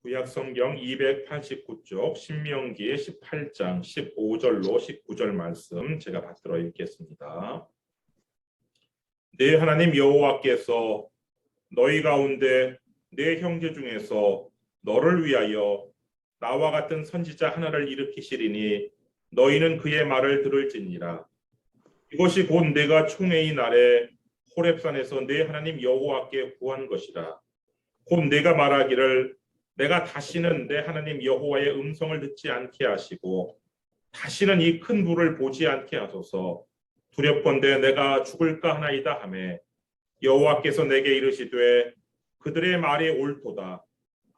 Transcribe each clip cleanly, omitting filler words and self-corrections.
구약성경 289쪽 신명기 18장 15절로 19절 말씀 제가 받들어 읽겠습니다. 내 하나님 여호와께서 너희 가운데 내 형제 중에서 너를 위하여 나와 같은 선지자 하나를 일으키시리니 너희는 그의 말을 들을지니라. 이것이 곧 내가 총회의 날에 호렙산에서 내 하나님 여호와께 구한 것이라. 곧 내가 말하기를 내가 다시는 내 하나님 여호와의 음성을 듣지 않게 하시고 다시는 이 큰 불을 보지 않게 하소서. 두렵건대 내가 죽을까 하나이다 하매 여호와께서 내게 이르시되 그들의 말이 옳도다.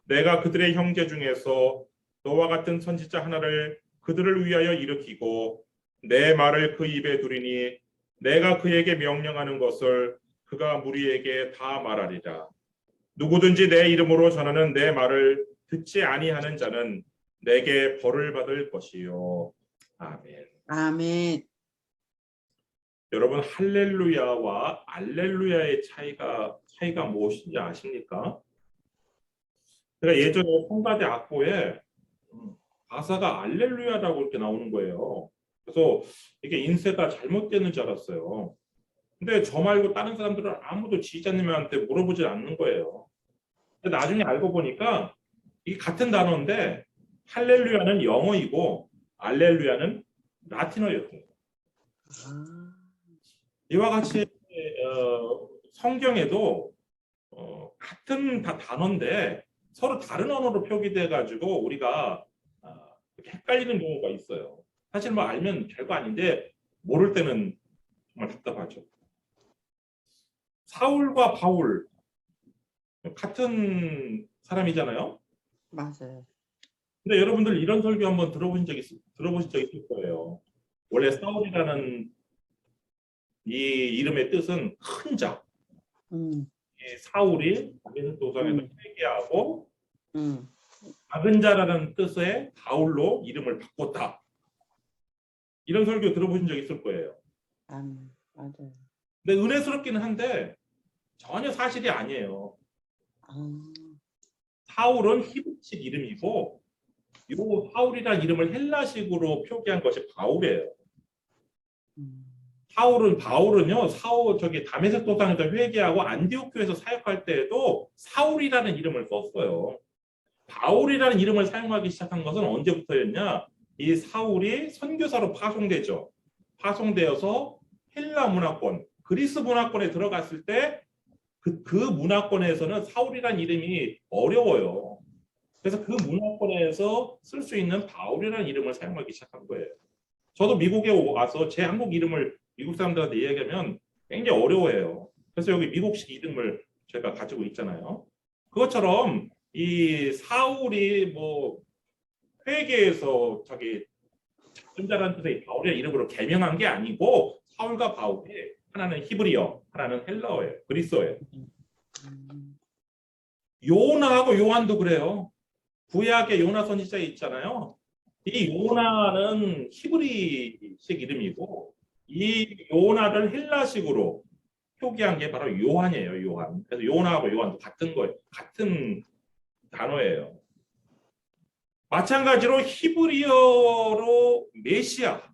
내가 그들의 형제 중에서 너와 같은 선지자 하나를 그들을 위하여 일으키고 내 말을 그 입에 두리니 내가 그에게 명령하는 것을 그가 무리에게 다 말하리라. 누구든지 내 이름으로 전하는 내 말을 듣지 아니하는 자는 내게 벌을 받을 것이요. 아멘. 아멘. 여러분, 할렐루야와 알렐루야의 차이가 무엇인지 아십니까? 제가 예전에 성가대 악보에 가사가 알렐루야라고 이렇게 나오는 거예요. 그래서 이게 인쇄가 잘못되는 줄 알았어요. 근데 저 말고 다른 사람들은 아무도 지휘자님한테 물어보질 않는 거예요. 근데 나중에 알고 보니까 이게 같은 단어인데 할렐루야는 영어이고 알렐루야는 라틴어였어요. 이와 같이 성경에도 같은 단어인데 서로 다른 언어로 표기돼 가지고 우리가 헷갈리는 경우가 있어요. 사실 뭐 알면 별거 아닌데 모를 때는 정말 답답하죠. 사울과 바울 같은 사람이잖아요. 맞아요. 근데 여러분들 이런 설교 한번 들어보신 적 있을 거예요. 원래 사울이라는 이 이름의 뜻은 큰 자. 이 사울이 다윗의 도상에서 회개하고 작은 자라는 뜻의 바울로 이름을 바꿨다. 이런 설교 들어보신 적 있을 거예요. 맞아요. 근데 은혜스럽기는 한데 전혀 사실이 아니에요. 사울은 히브리식 이름이고 이 사울이라는 이름을 헬라식으로 표기한 것이 바울이에요. 바울은요, 다메섹 도상에서 회개하고 안디옥 교회에서 사역할 때에도 사울이라는 이름을 썼어요. 바울이라는 이름을 사용하기 시작한 것은 언제부터였냐? 이 사울이 선교사로 파송되죠. 파송되어서 헬라 문화권, 그리스 문화권에 들어갔을 때 그 문화권에서는 사울이라는 이름이 어려워요. 그래서 그 문화권에서 쓸 수 있는 바울이라는 이름을 사용하기 시작한 거예요. 저도 미국에 와서 제 한국 이름을 미국 사람들한테 이야기하면 굉장히 어려워해요. 그래서 여기 미국식 이름을 제가 가지고 있잖아요. 그것처럼 이 사울이 뭐 회계에서 작은 자라는 뜻의 바울의 이름으로 개명한 게 아니고 사울과 바울이 하나는 히브리어, 하나는 헬라어예요. 그리스어예요. 요나하고 요한도 그래요. 구약의 요나 선지자 있잖아요. 이 요나는 히브리식 이름이고 이 요나를 헬라식으로 표기한 게 바로 요한이에요. 요한. 그래서 요나하고 요한도 같은 거예요. 같은 단어예요. 마찬가지로 히브리어로 메시아,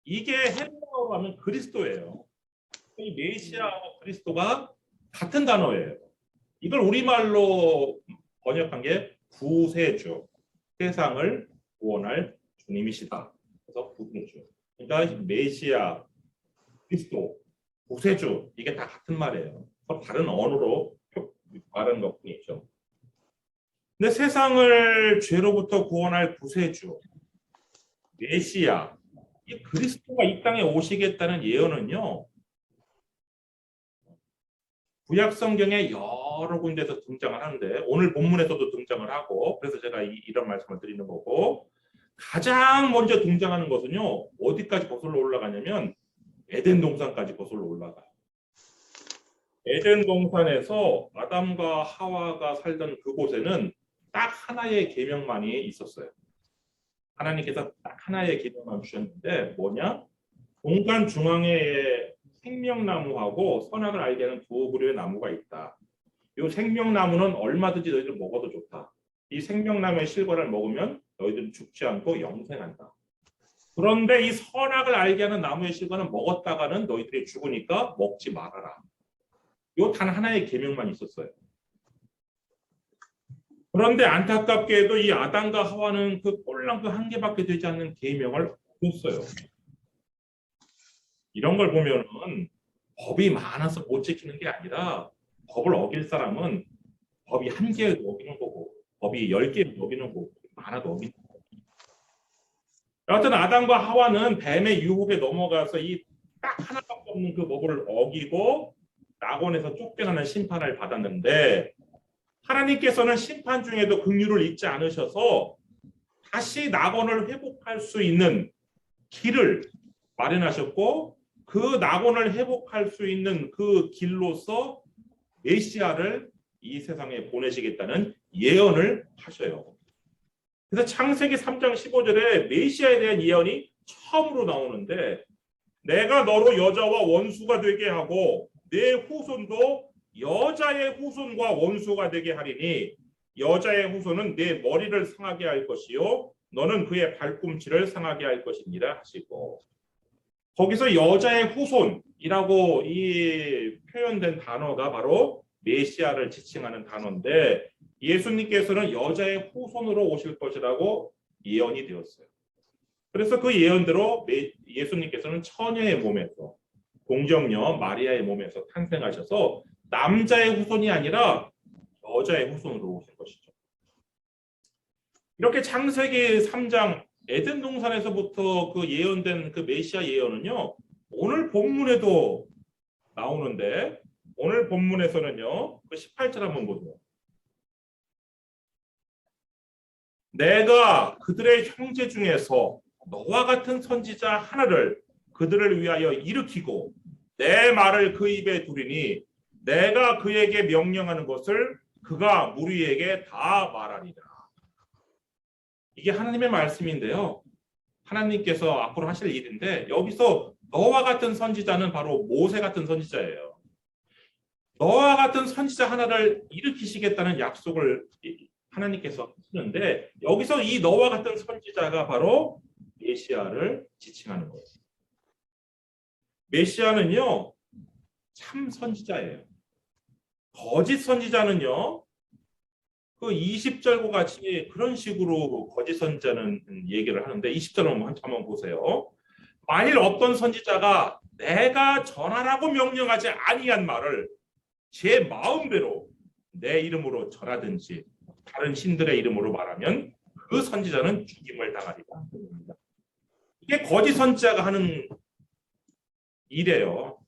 이게 헬라어로 하면 그리스도예요. 이 메시아하고 그리스도가 같은 단어예요. 이걸 우리말로 번역한 게 구세주, 세상을 구원할 주님이시다. 그래서 구세주. 그러니까 메시아, 그리스도, 구세주, 이게 다 같은 말이에요. 다른 언어로 말하는 것뿐이죠. 근데 세상을 죄로부터 구원할 구세주, 메시아, 이 그리스도가 이 땅에 오시겠다는 예언은요, 구약 성경에 여러 군데서 등장을 하는데 오늘 본문에서도 등장을 하고, 그래서 제가 이런 말씀을 드리는 거고, 가장 먼저 등장하는 것은요, 어디까지 거슬러 올라가냐면 에덴 동산까지 거슬러 올라가요. 에덴 동산에서 아담과 하와가 살던 그곳에는 딱 하나의 계명만이 있었어요. 하나님께서 딱 하나의 계명만 주셨는데 뭐냐? 동산 중앙에 생명나무하고 선악을 알게 하는 두 부류의 나무가 있다. 이 생명나무는 얼마든지 너희들 먹어도 좋다. 이 생명나무의 실과를 먹으면 너희들은 죽지 않고 영생한다. 그런데 이 선악을 알게 하는 나무의 실과는 먹었다가는 너희들이 죽으니까 먹지 말아라. 요 단 하나의 계명만 있었어요. 그런데 안타깝게도 이 아담과 하와는 그 꼴랑 그 한 개밖에 되지 않는 계명을 어겼어요. 이런 걸 보면은 법이 많아서 못 지키는 게 아니라 법을 어길 사람은 법이 한 개 어기는 거고 법이 10개 어기는 거고 많아도 어기는 거고. 여하튼 아담과 하와는 뱀의 유혹에 넘어가서 이 딱 하나밖에 없는 그 법을 어기고 낙원에서 쫓겨나는 심판을 받았는데 하나님께서는 심판 중에도 긍휼을 잊지 않으셔서 다시 낙원을 회복할 수 있는 길을 마련하셨고 그 낙원을 회복할 수 있는 그 길로서 메시아를 이 세상에 보내시겠다는 예언을 하셔요. 그래서 창세기 3장 15절에 메시아에 대한 예언이 처음으로 나오는데 내가 너로 여자와 원수가 되게 하고 내 후손도 여자의 후손과 원수가 되게 하리니 여자의 후손은 내 머리를 상하게 할 것이요 너는 그의 발꿈치를 상하게 할 것입니다 하시고 거기서 여자의 후손이라고 이 표현된 단어가 바로 메시아를 지칭하는 단어인데 예수님께서는 여자의 후손으로 오실 것이라고 예언이 되었어요. 그래서 그 예언대로 예수님께서는 처녀의 몸에서 동정녀 마리아의 몸에서 탄생하셔서 남자의 후손이 아니라 여자의 후손으로 오신 것이죠. 이렇게 창세기 3장 에덴 동산에서부터 그 예언된 그 메시아 예언은요. 오늘 본문에도 나오는데 오늘 본문에서는요. 그 18절 한번 보세요. 내가 그들의 형제 중에서 너와 같은 선지자 하나를 그들을 위하여 일으키고 내 말을 그 입에 두리니 내가 그에게 명령하는 것을 그가 무리에게 다 말하리라. 이게 하나님의 말씀인데요. 하나님께서 앞으로 하실 일인데 여기서 너와 같은 선지자는 바로 모세 같은 선지자예요. 너와 같은 선지자 하나를 일으키시겠다는 약속을 하나님께서 하시는데 여기서 이 너와 같은 선지자가 바로 메시아를 지칭하는 거예요. 메시아는요 참 선지자예요. 거짓 선지자는요 그 20절과 같이 그런 식으로 거짓 선지자는 얘기를 하는데 20절을 한번 보세요. 만일 어떤 선지자가 내가 전하라고 명령하지 아니한 말을 제 마음대로 내 이름으로 전하든지 다른 신들의 이름으로 말하면 그 선지자는 죽임을 당하리라. 이게 거짓 선지자가 하는 일이에요.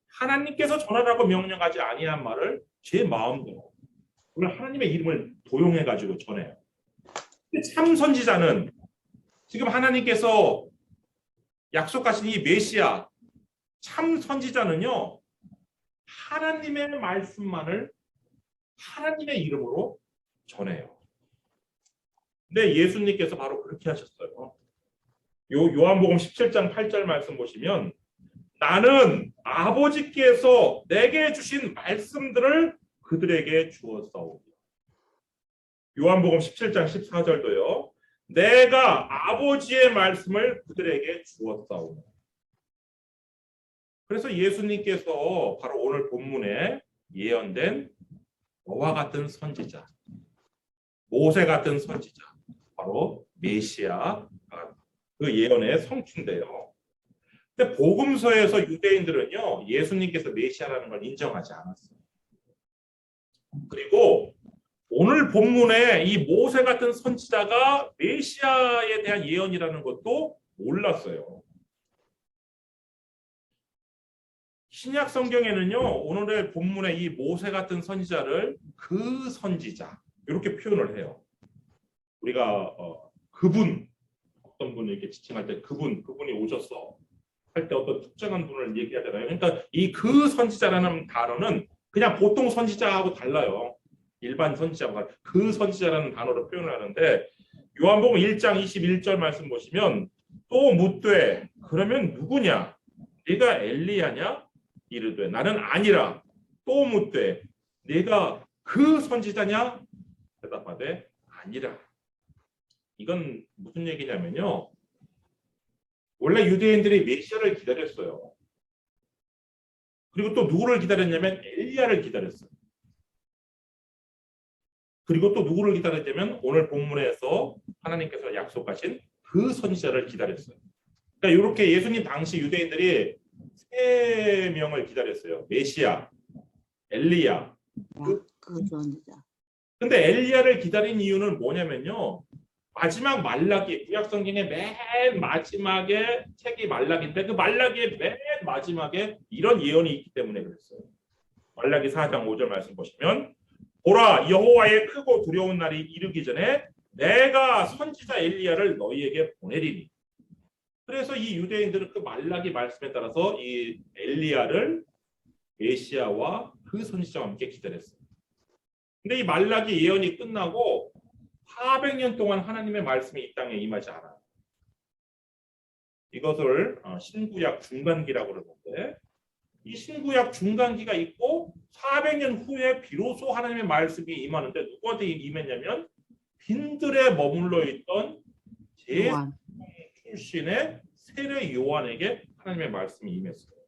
하나님께서 전하라고 명령하지 아니한 말을 제 마음대로 그걸 하나님의 이름을 도용해 가지고 전해요. 근데 참 선지자는 지금 하나님께서 약속하신 이 메시아 참 선지자는요. 하나님의 말씀만을 하나님의 이름으로 전해요. 근데 예수님께서 바로 그렇게 하셨어요. 요한복음 17장 8절 말씀 보시면 나는 아버지께서 내게 주신 말씀들을 그들에게 주었사오니. 요한복음 17장 14절도요. 내가 아버지의 말씀을 그들에게 주었사오니. 그래서 예수님께서 바로 오늘 본문에 예언된 너와 같은 선지자, 모세 같은 선지자, 바로 메시아 그 예언의 성취인데요. 근데 복음서에서 유대인들은요 예수님께서 메시아라는 걸 인정하지 않았어요. 그리고 오늘 본문에 이 모세 같은 선지자가 메시아에 대한 예언이라는 것도 몰랐어요. 신약 성경에는요 오늘의 본문에 이 모세 같은 선지자를 그 선지자 이렇게 표현을 해요. 우리가 그분 어떤 분을 이렇게 지칭할 때 그분이 오셨어 할 때 어떤 특정한 분을 얘기하잖아요. 그러니까 이 그 선지자라는 단어는 그냥 보통 선지자하고 달라요. 일반 선지자와 그 선지자라는 단어로 표현을 하는데 요한복음 1장 21절 말씀 보시면 또 묻되 그러면 누구냐? 네가 엘리야냐? 이르되 나는 아니라. 또 묻되 네가 그 선지자냐? 대답하되 아니라. 이건 무슨 얘기냐면요. 원래 유대인들이 메시아를 기다렸어요. 그리고 또 누구를 기다렸냐면 엘리야를 기다렸어요. 그리고 또 누구를 기다렸냐면 오늘 본문에서 하나님께서 약속하신 그 선지자를 기다렸어요. 그러니까 이렇게 예수님 당시 유대인들이 세 명을 기다렸어요. 메시아, 엘리야. 그 선지자. 근데 엘리야를 기다린 이유는 뭐냐면요. 마지막 말라기, 구약 성경의 맨 마지막에 책이 말라기인데 그 말라기의 맨 마지막에 이런 예언이 있기 때문에 그랬어요. 말라기 4장 5절 말씀 보시면 보라 여호와의 크고 두려운 날이 이르기 전에 내가 선지자 엘리야를 너희에게 보내리니. 그래서 이 유대인들은 그 말라기 말씀에 따라서 이 엘리야를 메시아와 그 선지자와 함께 기다렸어요. 근데 이 말라기 예언이 끝나고 400년 동안 하나님의 말씀이 이 땅에 임하지 않아요. 이것을 신구약 중간기라고 그러는데 이 신구약 중간기가 있고 400년 후에 비로소 하나님의 말씀이 임하는데 누구한테 임했냐면 빈들에 머물러 있던 제사장 출신의 세례 요한에게 하나님의 말씀이 임했어요.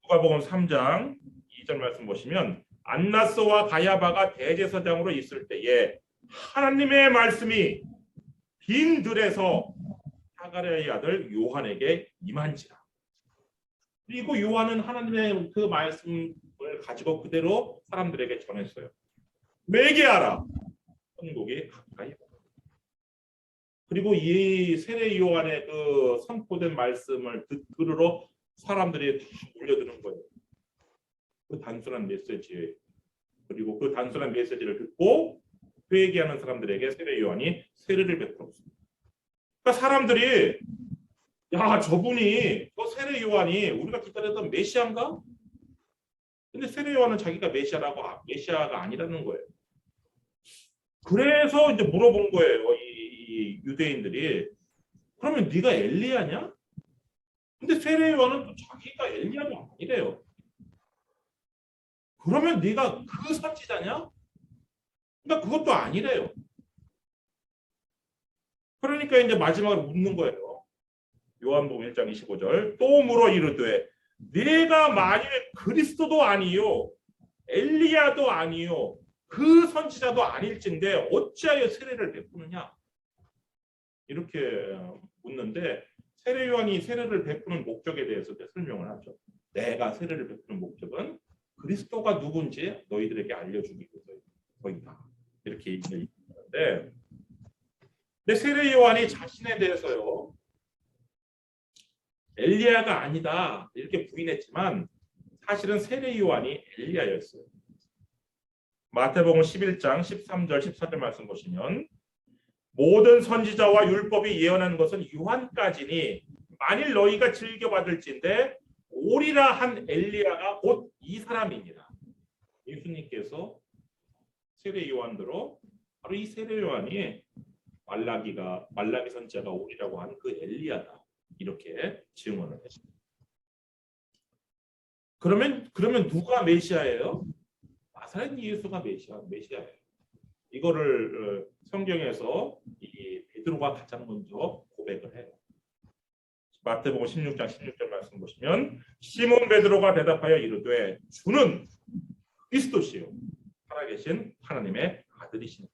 누가복음 3장 2절 말씀 보시면 안나스와 가야바가 대제사장으로 있을 때에 하나님의 말씀이 빈들에서 사가랴의 아들 요한에게 임한지라. 그리고 요한은 하나님의 그 말씀을 가지고 그대로 사람들에게 전했어요. 매개하라. 천국이 가까이. 그리고 이 세례 요한의 그 선포된 말씀을 들으러 사람들이 다 몰려드는 거예요. 그 단순한 메시지에. 그리고 그 단순한 메시지를 듣고 회개하는 사람들에게 세례 요한이 세례를 베풀었습니다. 그러니까 사람들이 야 저분이 저 세례 요한이 우리가 기다렸던 메시아인가? 근데 세례 요한은 자기가 메시아가 아니라는 거예요. 그래서 이제 물어본 거예요. 이 유대인들이 그러면 네가 엘리야냐? 근데 세례 요한은 또 자기가 엘리야가 아니래요. 그러면 네가 그 선지자냐? 그러니까 그것도 아니래요. 그러니까 이제 마지막으로 묻는 거예요. 요한복음 1장 25절 또 물어 이르되 네가 만일 그리스도도 아니요 엘리야도 아니요 그 선지자도 아닐진데 어찌하여 세례를 베푸느냐? 이렇게 묻는데 세례 요한이 세례를 베푸는 목적에 대해서 설명을 하죠. 내가 세례를 베푸는 목적은 그리스도가 누군지 너희들에게 알려주기 위해서이다. 이렇게 얘기를 하는데 근데 세례 요한이 자신에 대해서요. 엘리야가 아니다 이렇게 부인했지만 사실은 세례 요한이 엘리야였어요. 마태복음 11장 13절 14절 말씀 보시면 모든 선지자와 율법이 예언한 것은 요한까지니 만일 너희가 즐겨받을진대 오리라 한 엘리야가 곧 이 사람이니라. 예수님께서 세례 요한으로 바로 이 세례 요한이 말라기 선지자가 오리라고 하는 그 엘리야다. 이렇게 증언을 했습니다. 그러면 누가 메시아예요? 나사렛 예수가 메시아예요. 이거를 성경에서 이 베드로가 가장 먼저 고백을 해요. 마태복음 16장 16절 말씀 보시면 시몬 베드로가 대답하여 이르되 주는 그리스도시요 살아계신 하나님의 아들이시니라.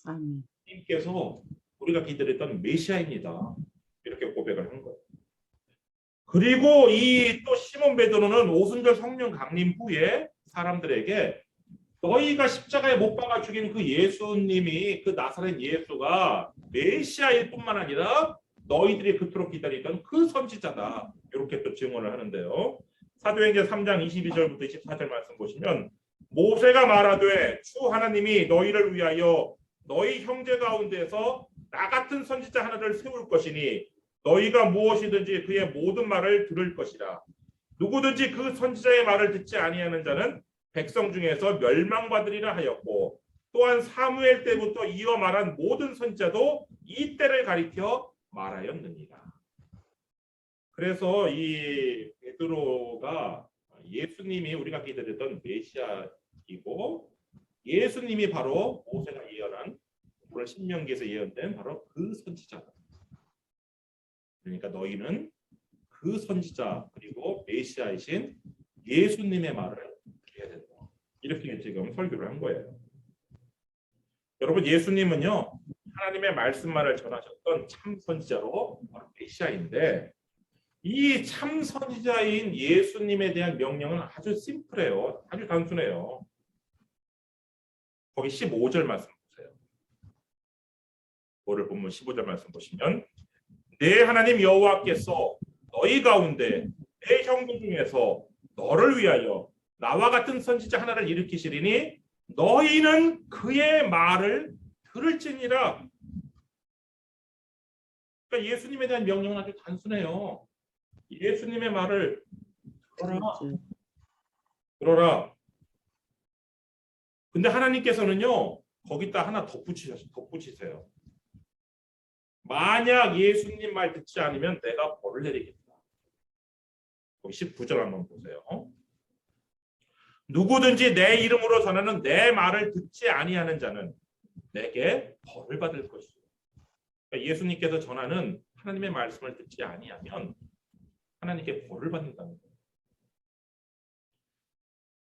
아멘. 님께서 우리가 기다렸던 메시아입니다. 이렇게 고백을 한 거예요. 그리고 이 또 시몬 베드로는 오순절 성령 강림 후에 사람들에게 너희가 십자가에 못 박아 죽인 그 예수님이 그 나사렛 예수가 메시아일 뿐만 아니라 너희들이 그토록 기다리던 그 선지자다. 이렇게 또 증언을 하는데요. 사도행전 3장 22절부터 24절 말씀 보시면 모세가 말하되 주 하나님이 너희를 위하여 너희 형제 가운데서 나 같은 선지자 하나를 세울 것이니 너희가 무엇이든지 그의 모든 말을 들을 것이라. 누구든지 그 선지자의 말을 듣지 아니하는 자는 백성 중에서 멸망받으리라 하였고 또한 사무엘 때부터 이어 말한 모든 선지자도 이 때를 가리켜 말하였느니라. 그래서 이 베드로가 예수님이 우리가 기다렸던 메시아이고 예수님이 바로 모세가 예언한 오늘 신명기에서 예언된 바로 그 선지자다. 그러니까 너희는 그 선지자 그리고 메시아이신 예수님의 말을 해야 된다. 이렇게 지금 설교를 한 거예요. 여러분 예수님은요 하나님의 말씀만을 전하셨던 참 선지자로 바로 메시아인데 이 참 선지자인 예수님에 대한 명령은 아주 심플해요. 아주 단순해요. 거기 15절 말씀 보세요. 오늘 본문 15절 말씀 보시면 내 하나님 여호와께서 너희 가운데 내 형제 중에서 너를 위하여 나와 같은 선지자 하나를 일으키시리니 너희는 그의 말을 들을지니라. 그러니까 예수님에 대한 명령은 아주 단순해요. 예수님의 말을 들어라. 그렇죠. 들어라. 근데 하나님께서는요 거기다 하나 덧붙이세요. 만약 예수님 말 듣지 않으면 내가 벌을 내리겠다. 거기 19절 한번 보세요. 누구든지 내 이름으로 전하는 내 말을 듣지 아니하는 자는 내게 벌을 받을 것이요. 그러니까 예수님께서 전하는 하나님의 말씀을 듣지 아니하면 하나님께 벌을 받는다는 거예요.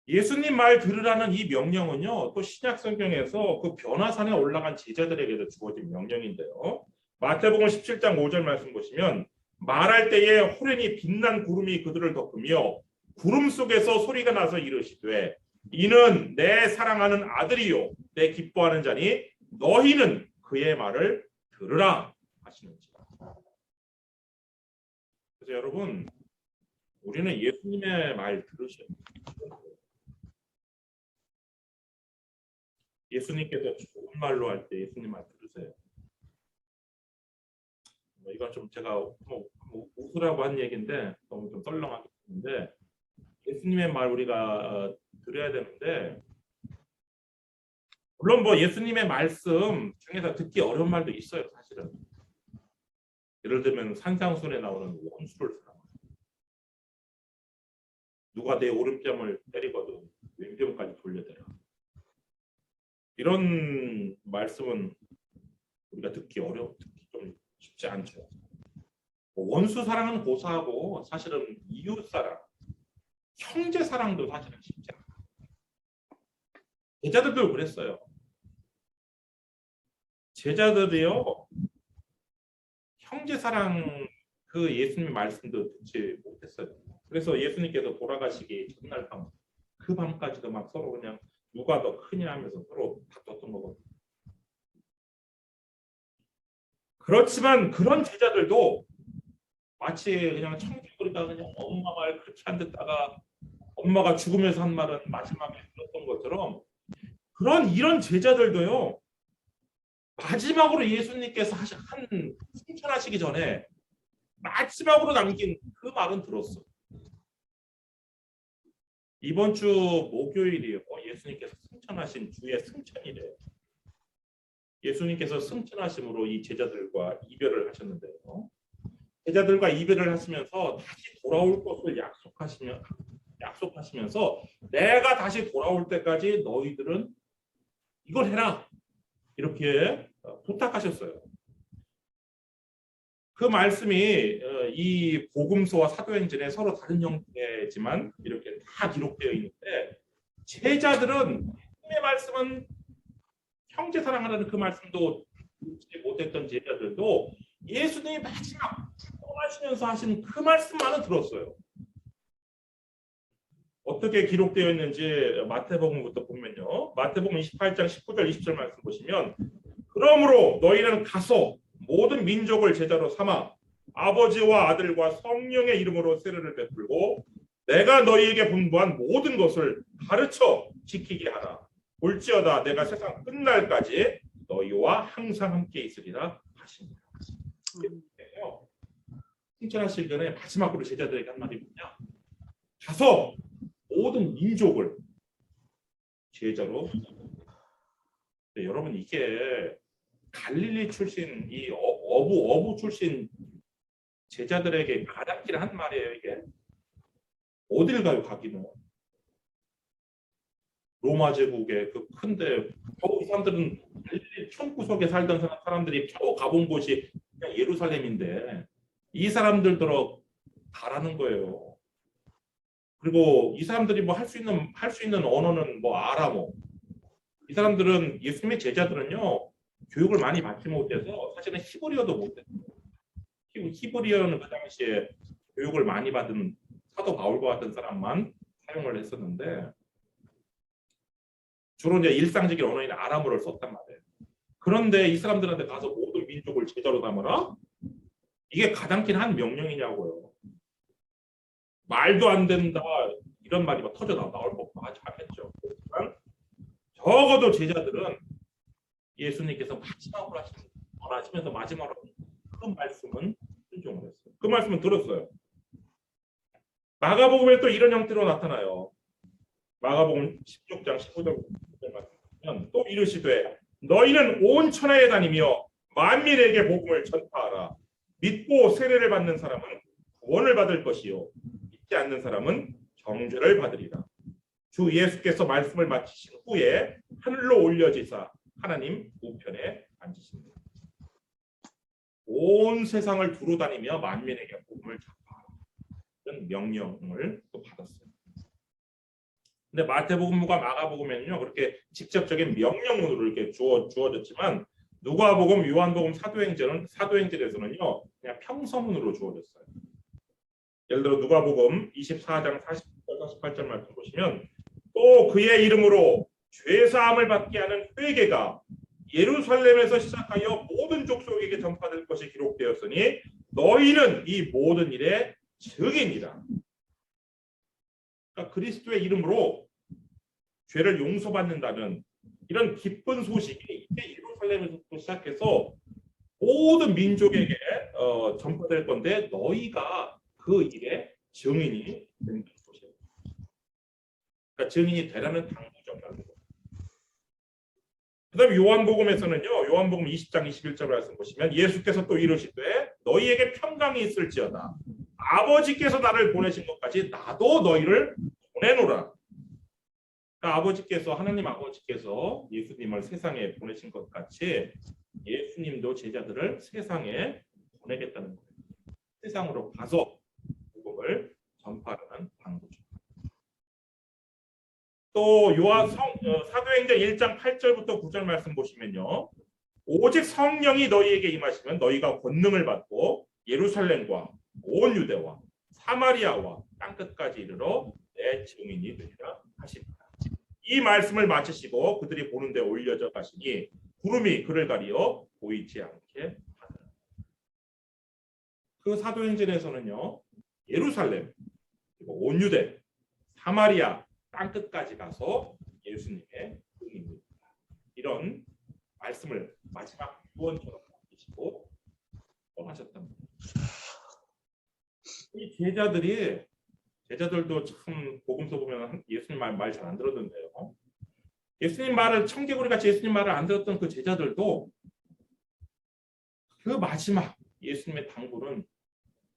예수님 말 들으라는 이 명령은요 또 신약 성경에서 그 변화산에 올라간 제자들에게도 주어진 명령인데요. 마태복음 17장 5절 말씀 보시면 말할 때에 호련히 빛난 구름이 그들을 덮으며 구름 속에서 소리가 나서 이르시되 이는 내 사랑하는 아들이요 내 기뻐하는 자니 너희는 그의 말을 들으라 하시는지라. 그래서 여러분 우리는 예수님의 말 들으셔야 돼요. 예수님께서 좋은 말로 할 때 예수님 말 들으세요. 이건 좀 제가 웃으라고 한 얘기인데 너무 좀 썰렁하게 했는데 예수님의 말 우리가 들어야 되는데 물론 뭐 예수님의 말씀 중에서 듣기 어려운 말도 있어요. 사실은 예를 들면 산상순에 나오는 원수를 사랑하라. 누가 내 오른뺨을 때리거든 왼뺨까지 돌려대라. 이런 말씀은 우리가 듣기 좀 쉽지 않죠. 원수 사랑은 고사하고 사실은 이웃 사랑, 형제 사랑도 사실은 쉽지 않아요. 제자들도 그랬어요. 제자들이요 형제 사랑 그 예수님의 말씀도 듣지 못했어요. 그래서 예수님께서 돌아가시기 전날 밤 그 밤까지도 막 서로 그냥 누가 더 크냐 하면서 서로 다퉜던 거거든요. 그렇지만 그런 제자들도 마치 그냥 청개구리가 그냥 엄마 말 그렇게 안 듣다가 엄마가 죽으면서 한 말은 마지막에 들었던 것처럼 이런 제자들도요 마지막으로 예수님께서 한 승천하시기 전에 마지막으로 남긴 그 말은 들었어. 이번 주 목요일이요 예수님께서 승천하신 주의 승천이래요. 예수님께서 승천하심으로 이 제자들과 이별을 하셨는데요. 제자들과 이별을 하시면서 다시 돌아올 것을 약속하시면서 내가 다시 돌아올 때까지 너희들은 이걸 해라 이렇게 부탁하셨어요. 그 말씀이 이 복음서와 사도행전에 서로 다른 형태지만 이렇게 다 기록되어 있는데 제자들은 하나님의 말씀은 형제 사랑하라는 그 말씀도 듣지 못했던 제자들도 예수님이 마지막 떠나시면서 하신 그 말씀만은 들었어요. 어떻게 기록되어 있는지 마태복음부터 보면요. 마태복음 28장 19절 20절 말씀 보시면 그러므로 너희는 가서 모든 민족을 제자로 삼아 아버지와 아들과 성령의 이름으로 세례를 베풀고 내가 너희에게 분부한 모든 것을 가르쳐 지키게 하라. 볼지어다 내가 세상 끝날까지 너희와 항상 함께 있으리라 하십니다. 승천하실 전에 마지막으로 제자들에게 한 말이 뭐냐? 가서 모든 민족을 제자로. 네, 여러분 이게 갈릴리 출신 이 어부 출신 제자들에게 가닿기를 한 말이에요. 이게 어딜 가요 가기는. 로마 제국의 그 큰데 겨우 이 사람들은 갈릴리 천구석에 살던 사람들이 겨우 가본 곳이 그냥 예루살렘인데 이 사람들더러 가라는 거예요. 그리고 이 사람들이 뭐 할 수 있는 언어는 뭐 아람어. 이 사람들은 예수님의 제자들은요 교육을 많이 받지 못해서 사실은 히브리어도 못했어요. 히브리어는 그 당시에 교육을 많이 받은 사도 바울과 같은 사람만 사용을 했었는데 주로 이제 일상적인 언어인 아람어를 썼단 말이에요. 그런데 이 사람들한테 가서 모든 민족을 제자로 삼으라? 이게 가당키는 한 명령이냐고요. 말도 안 된다 이런 말이 막 터져 나올 법도 하겠죠. 그렇지만 적어도 제자들은 예수님께서 마지막으로 원하시면서 마지막으로 그 말씀은 순종을 했어요. 그 말씀은 들었어요. 마가복음에 또 이런 형태로 나타나요. 마가복음 16장 15절 말씀하면 또 이르시되 너희는 온 천하에 다니며 만민에게 복음을 전파하라. 믿고 세례를 받는 사람은 구원을 받을 것이요 믿지 않는 사람은 정죄를 받으리라. 주 예수께서 말씀을 마치신 후에 하늘로 올려지사 하나님 우편에 앉으십니다. 온 세상을 두루 다니며 만민에게 복음을 전파하라. 이런 명령을 또 받았어요. 근데 마태복음과 마가복음에는요 그렇게 직접적인 명령으로 이렇게 주어졌지만 누가복음, 요한복음, 사도행전에서는요 그냥 평서문으로 주어졌어요. 예를 들어 누가복음 24장 40절 48절 말씀 보시면 또 그의 이름으로 죄 사함을 받게 하는 회개가 예루살렘에서 시작하여 모든 족속에게 전파될 것이 기록되었으니 너희는 이 모든 일의 증인이다. 그러니까 그리스도의 이름으로 죄를 용서받는다는 이런 기쁜 소식이 이제 예루살렘에서부터 시작해서 모든 민족에게 전파될 건데 너희가 그 일의 증인이 되는 것이에요. 그러니까 증인이 되라는 당부점이라는 거예요. 그다음에 요한복음에서는요. 요한복음 20장 21절 말씀 보시면 예수께서 또 이르시되 너희에게 평강이 있을지어다. 아버지께서 나를 보내신 것까지 나도 너희를 보내노라. 그러니까 아버지께서 하나님 아버지께서 예수님을 세상에 보내신 것 같이 예수님도 제자들을 세상에 보내겠다는 거예요. 세상으로 가서 복음을 전파하는 방법이죠. 또 사도행전 1장 8절부터 9절 말씀 보시면요. 오직 성령이 너희에게 임하시면 너희가 권능을 받고 예루살렘과 온 유대와 사마리아와 땅끝까지 이르러 내 증인이 되리라 하십니다. 이 말씀을 마치시고 그들이 보는 데 올려져 가시니 구름이 그를 가리어 보이지 않게 하더라. 그 사도행전에서는요. 예루살렘 그리고 온 유대 사마리아 땅끝까지 가서 예수님의 증인입니다. 이런 말씀을 마지막 유언처럼 남기시고 떠나셨답니다. 이 제자들도 참 복음서 보면 예수님 말 잘 안 들었는데요. 예수님 말을 청개구리 같이 예수님 말을 안 들었던 그 제자들도 그 마지막 예수님의 당부는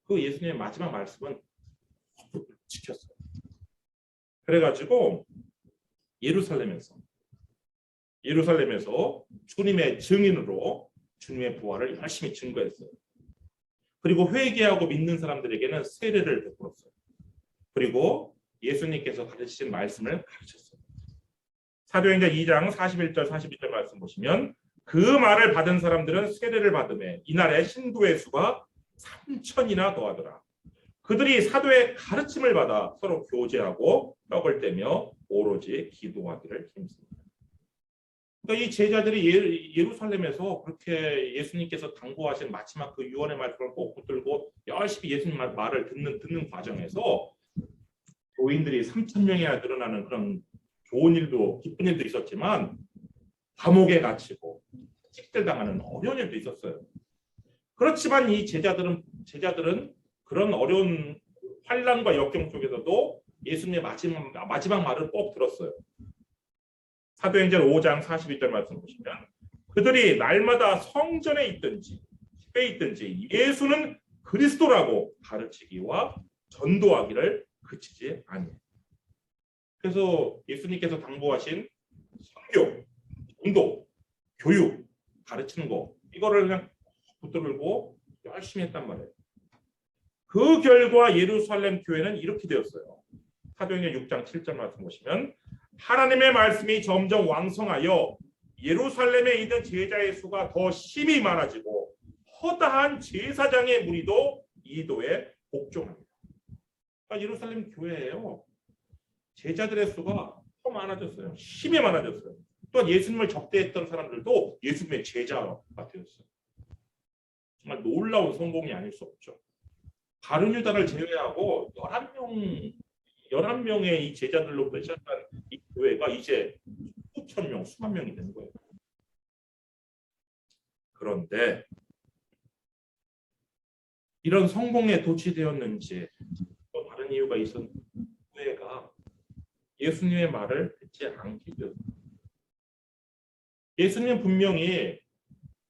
그 예수님의 마지막 말씀은 지켰어요. 그래가지고 예루살렘에서 주님의 증인으로 주님의 부활을 열심히 증거했어요. 그리고 회개하고 믿는 사람들에게는 세례를 베풀었어요. 그리고 예수님께서 가르치신 말씀을 가르쳤어요. 사도행전 2장 41절 42절 말씀 보시면 그 말을 받은 사람들은 세례를 받음에 이날에 신도의 수가 3,000이나 더하더라. 그들이 사도의 가르침을 받아 서로 교제하고 떡을 떼며 오로지 기도하기를 힘씁니다. 그러니까 이 제자들이 예루살렘에서 그렇게 예수님께서 당부하신 마지막 그 유언의 말씀을 꼭 붙들고 열심히 예수님 말을 듣는 과정에서 교인들이 3,000명이나 늘어나는 그런 좋은 일도 기쁜 일도 있었지만 감옥에 갇히고 찍들당하는 어려운 일도 있었어요. 그렇지만 이 제자들은 그런 어려운 환난과 역경 속에서도 예수님의 마지막 말을 꼭 들었어요. 사도행전 5장 42절 말씀 보시면 그들이 날마다 성전에 있든지 집에 있든지 예수는 그리스도라고 가르치기와 전도하기를 그치지 아니해요. 그래서 예수님께서 당부하신 선교, 전도, 교육, 가르치는 거 이거를 그냥 붙들고 열심히 했단 말이에요. 그 결과 예루살렘 교회는 이렇게 되었어요. 사도행전 6장 7절 말씀 보시면 하나님의 말씀이 점점 왕성하여 예루살렘에 있는 제자의 수가 더 심히 많아지고 허다한 제사장의 무리도 이도에 복종합니다. 그러니까 예루살렘 교회예요. 제자들의 수가 더 많아졌어요. 심히 많아졌어요. 또한 예수님을 접대했던 사람들도 예수님의 제자가 되었어요. 정말 놀라운 성공이 아닐 수 없죠. 가룟 유다를 제외하고 11명의 이 제자들로부터 시작한 이 교회가 이제 수천 명, 수만 명이 되는 거예요. 그런데 이런 성공에 도취되었는지 또 다른 이유가 있었는지 교회가 예수님의 말을 듣지 않게 되었습니다. 예수님 분명히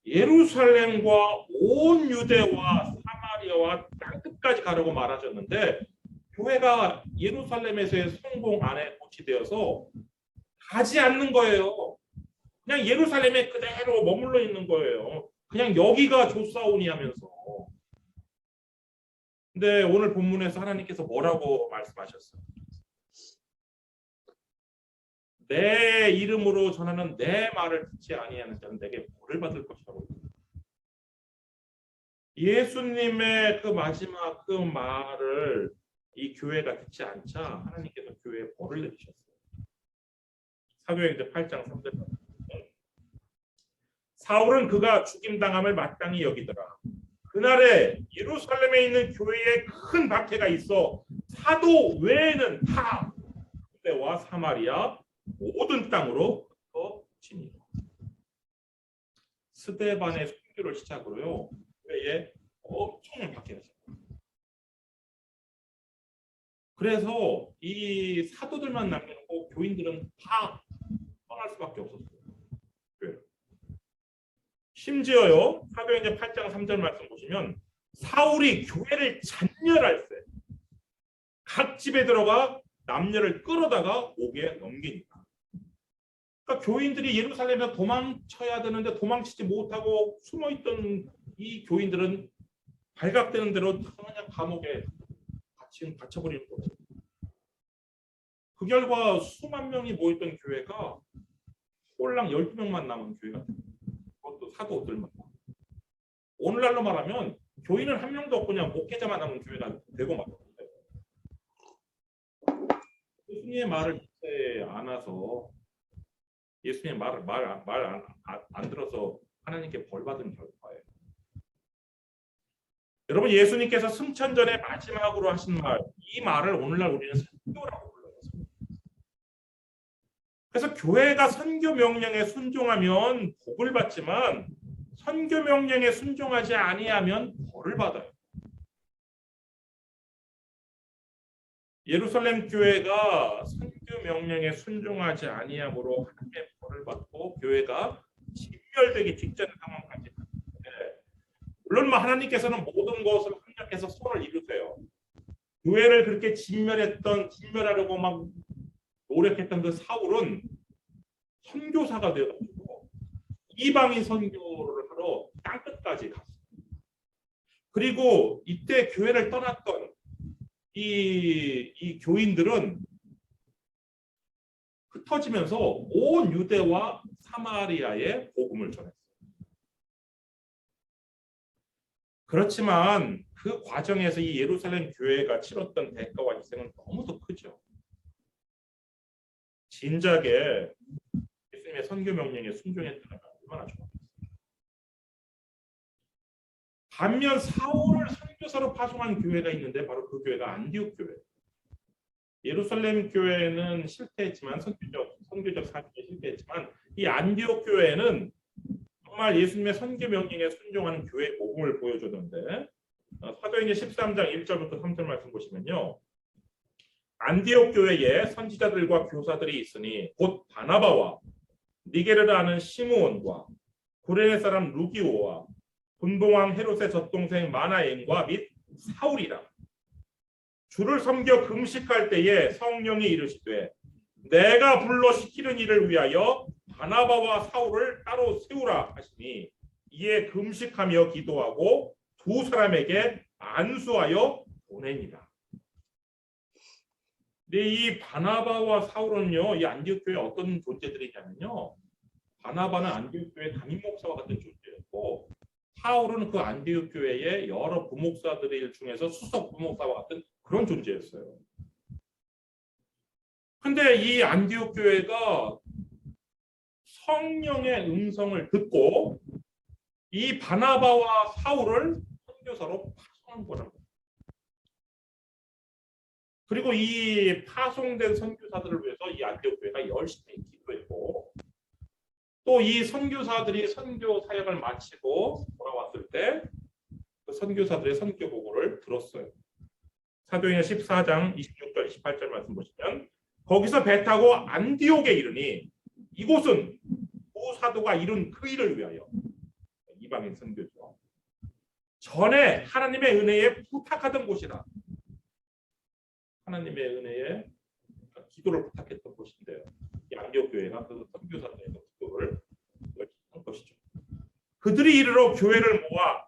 예루살렘과 온 유대와 사마리아와 땅끝까지 가라고 말하셨는데 교회가 예루살렘에서의 성공 안에 도취되어서 가지 않는 거예요. 그냥 예루살렘에 그대로 머물러 있는 거예요. 그냥 여기가 좋사오니 하면서. 근데 오늘 본문에서 하나님께서 뭐라고 말씀하셨어요? 내 이름으로 전하는 내 말을 듣지 아니하는 자는 내게 벌을 받을 것이라고. 예수님의 그 마지막 그 말을 이 교회가 듣지 않자 하나님께서 교회에 벌을 내리셨어요. 사도행전 8장 3절. 사울은 그가 죽임당함을 마땅히 여기더라. 그날에 예루살렘에 있는 교회에 큰 박해가 있어 사도 외에는 다 유대와 사마리아 모든 땅으로 흩어지니라. 스데반의 순교를 시작으로요 교회에 엄청난 박해가 있어요. 그래서 이 사도들만 남겨놓고 교인들은 다 떠날 수밖에 없었어요. 심지어요 사도행전 8장 3절 말씀 보시면 사울이 교회를 잔멸할 때 각 집에 들어가 남녀를 끌어다가 옥에 넘기니까. 그러니까 교인들이 예루살렘에서 도망쳐야 되는데 도망치지 못하고 숨어있던 이 교인들은 발각되는 대로 그냥 감옥에 갇혀버리는 거예요. 그 결과 수만 명이 모였던 교회가 꼴랑 12명만 남은 교회가 됩니다. 그것도 사도들만. 오늘날로 말하면 교인은 한 명도 없고 그냥 목회자만 남은 교회가 되고 막. 예수님의 말을 듣지 않아서 예수님의 말을 안 들어서 하나님께 벌 받은 결과예요. 여러분 예수님께서 승천전의 마지막으로 하신 말, 이 말을 오늘날 우리는 선교라고 불러요. 그래서 교회가 선교 명령에 순종하면 복을 받지만 선교 명령에 순종하지 아니하면 벌을 받아요. 예루살렘 교회가 선교 명령에 순종하지 아니함으로 하나님의 벌을 받고 교회가 진멸되기 직전 상황까지 갔는데 물론 하나님께서는 모든 것을 협력해서 손을 이루세요. 교회를 그렇게 진멸하려고 막 노력했던 그 사울은 선교사가 되어가지고 이방인 선교를 하러 땅끝까지 갔어요. 그리고 이때 교회를 떠났던 이 교인들은 흩어지면서 온 유대와 사마리아에 복음을 전했어요. 그렇지만 그 과정에서 이 예루살렘 교회가 치렀던 대가와 희생은 너무도 크죠. 진작에 예수님의 선교 명령에 순종했다가 얼마나 좋았겠어요. 반면 사울을 선교사로 파송한 교회가 있는데 바로 그 교회가 안디옥 교회. 예루살렘 교회는 실패했지만 선교적 사역에 실패했지만 이 안디옥 교회는 정말 예수님의 선교 명령에 순종하는 교회의 모범을 보여주던데 사도행전 13장 1절부터 3절 말씀 보시면요. 안디옥 교회에 선지자들과 교사들이 있으니 곧 바나바와 니게르를 아는 시므온과 구레네 사람 루기오와 분봉왕 헤롯의 젖동생 마나엔과 및 사울이라. 주를 섬겨 금식할 때에 성령이 이르시되 내가 불러 시키는 일을 위하여 바나바와 사울을 따로 세우라 하시니 이에 금식하며 기도하고 두 사람에게 안수하여 보내니라. 근데 이 바나바와 사울은요, 이 안디옥 교회 어떤 존재들이냐면요, 바나바는 안디옥 교회 담임 목사와 같은 존재였고, 사울은 그 안디옥 교회의 여러 부목사들 중에서 수석 부목사와 같은 그런 존재였어요. 근데 이 안디옥 교회가 성령의 음성을 듣고 이 바나바와 사울을 선교사로 파송한 거라고. 그리고 이 파송된 선교사들을 위해서 이 안디옥 교회가 열심히 기도했고, 또 이 선교사들이 선교 사역을 마치고 돌아왔을 때 그 선교사들의 선교 보고를 들었어요. 사도행전 14장 26절 28절 말씀 보시면 거기서 배 타고 안디옥에 이르니 이곳은 두 사도가 이룬 그 일을 위하여, 이방인 선교죠, 전에 하나님의 은혜에 부탁하던 곳이라. 하나님의 은혜에 기도를 부탁했던 곳인데요. 이 안디옥 교회가 그 선교사들의 기도를 한 것이죠. 그들이 이르러 교회를 모아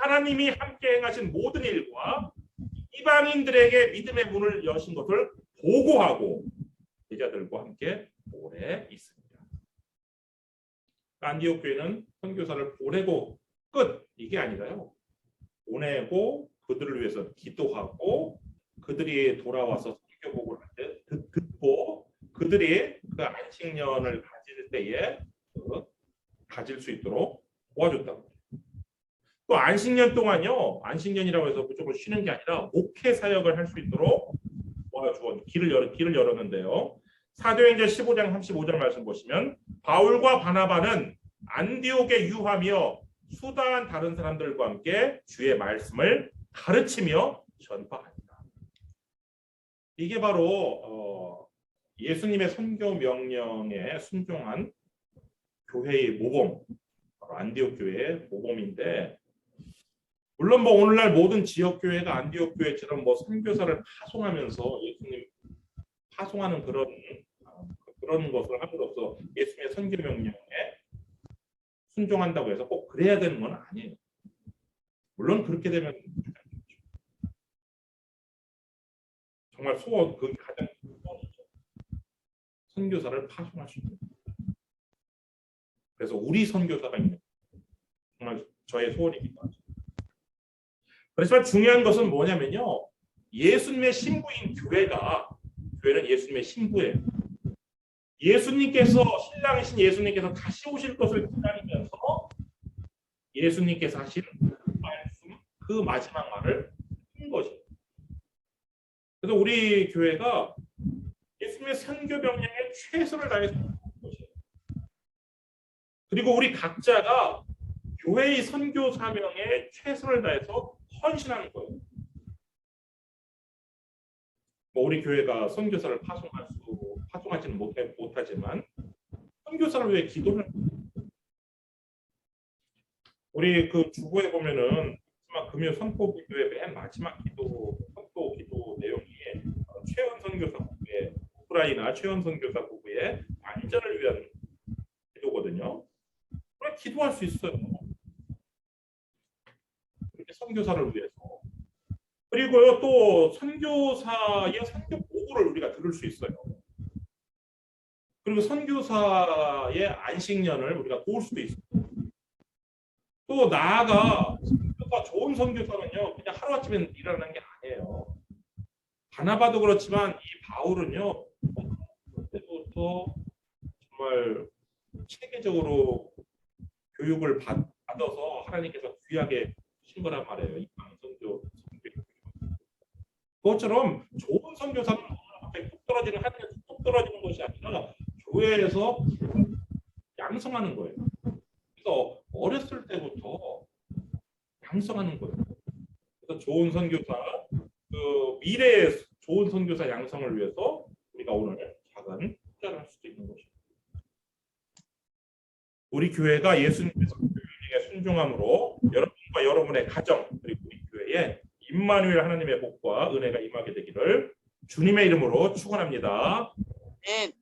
하나님이 함께 행하신 모든 일과 이방인들에게 믿음의 문을 여신 것을 보고하고 제자들과 함께 오래 있습니다. 안디옥 교회는 선교사를 보내고 끝, 이게 아니라요, 보내고 그들을 위해서 기도하고 그들이 돌아와서 선교 보고를 할 때 듣고 그들이 그 안식년을 가질 때에 가질 수 있도록 도와줬다고. 또 안식년 동안요, 안식년이라고 해서 무조건 쉬는 게 아니라 목회 사역을 할 수 있도록 도와주어 길을 열었는데요. 사도행전 15장 35절 말씀 보시면 바울과 바나바는 안디옥에 유하며 수다한 다른 사람들과 함께 주의 말씀을 가르치며 전파한다. 이게 바로 예수님의 선교 명령에 순종한 교회의 모범, 바로 안디옥 교회의 모범인데, 물론 뭐 오늘날 모든 지역 교회가 안디옥 교회처럼 뭐 선교사를 파송하면서 예수님 파송하는 그런 것을 함으로써 예수님의 선교 명령에 순종한다고 해서 꼭 그래야 되는 건 아니에요. 물론 그렇게 되면 정말 소원, 그게 가장 큰 소원이죠. 선교사를 파송할 수 있는. 그래서 우리 선교사가 있는 정말 저의 소원입니다. 그렇지만 중요한 것은 뭐냐면요, 예수님의 신부인 교회는 예수님의 신부예요. 예수님께서, 신랑이신 예수님께서 다시 오실 것을 기다리면서 예수님께서 하신 말씀, 그 마지막 말을 한 것이에요. 그래서 우리 교회가 예수님의 선교 명령에 최선을 다해서 하는 것이에요. 그리고 우리 각자가 교회의 선교 사명에 최선을 다해서 헌신하는 거예요. 뭐 우리 교회가 선교사를 파송하지는 못하지만 선교사를 위해 기도를 합니다. 우리 그 주보에 보면은 금요 선포 기도의 맨 마지막 선포 기도 내용이 최원 선교사 부부의, 우크라이나 최원 선교사 부부의 안전을 위한 기도거든요. 그래 기도할 수 있어요. 이렇게 선교사를 위해서. 그리고요, 또 선교사의 선교 보고를 우리가 들을 수 있어요. 그리고 선교사의 안식년을 우리가 도울 수도 있어요. 또 나아가 좋은 선교사는요, 그냥 하루아침에 일어나는 게 아니에요. 바나바도 그렇지만 이 바울은요, 그때부터 정말 체계적으로 교육을 받아서 하나님께서 귀하게 주신 거란 말이에요. 이 선교. 그것처럼 좋은 선교사는 갑자기 뚝 떨어지는, 하늘에서 뚝 떨어지는 것이 아니라 교회에서 양성하는 거예요. 그래서 어렸을 때부터 양성하는 거예요. 그래서 좋은 선교사, 미래의 좋은 선교사 양성을 위해서 우리가 오늘 작은 투자를 할 수도 있는 것입니다. 우리 교회가 예수님의 선교에 순종함으로 여러분과 여러분의 가정, 그리고 우리 교회에 임마누엘 하나님의 복과 은혜가 임하게 되기를 주님의 이름으로 축원합니다. 아멘.